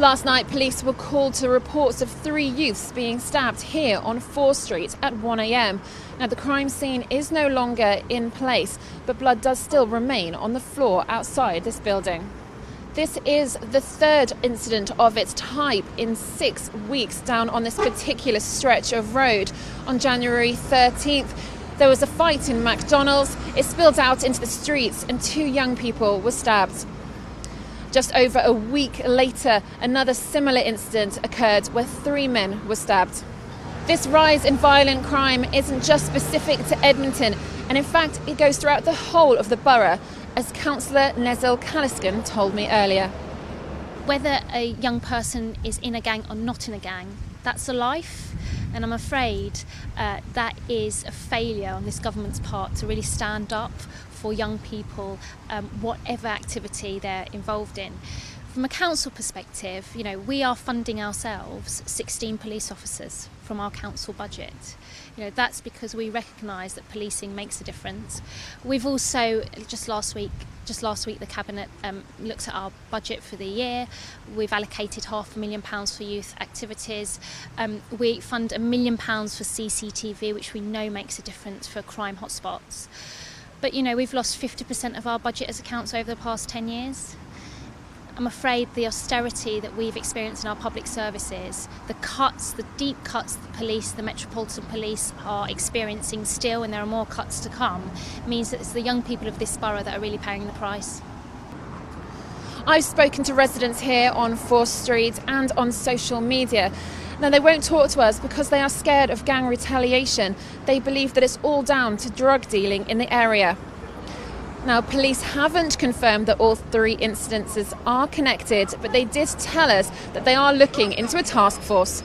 Last night, police were called to reports of 3 youths being stabbed here on Fore Street at 1 a.m. Now, the crime scene is no longer in place, but blood does still remain on the floor outside this building. This is the third incident of its type in 6 weeks down on this particular stretch of road. On January 13th, there was a fight in McDonald's. It spilled out into the streets and 2 young people were stabbed. Just over a week later, another similar incident occurred where 3 men were stabbed. This rise in violent crime isn't just specific to Edmonton, and in fact it goes throughout the whole of the borough, as Councillor Nezel Kaliskin told me earlier. Whether a young person is in a gang or not in a gang, that's a life, and I'm afraid that is a failure on this government's part to really stand up for young people, whatever activity they're involved in. From a council perspective, we are funding ourselves 16 police officers from our council budget. That's because we recognise that policing makes a difference. We've also, just last week the Cabinet looked at our budget for the year. We've allocated £500,000 for youth activities. We fund £1 million for CCTV, which we know makes a difference for crime hotspots. But we've lost 50% of our budget as a council over the past 10 years. I'm afraid the austerity that we've experienced in our public services, the deep cuts the Metropolitan Police are experiencing still, and there are more cuts to come, means that it's the young people of this borough that are really paying the price. I've spoken to residents here on Fore Street and on social media. Now, they won't talk to us because they are scared of gang retaliation. They believe that it's all down to drug dealing in the area. Now, police haven't confirmed that all 3 incidences are connected, but they did tell us that they are looking into a task force.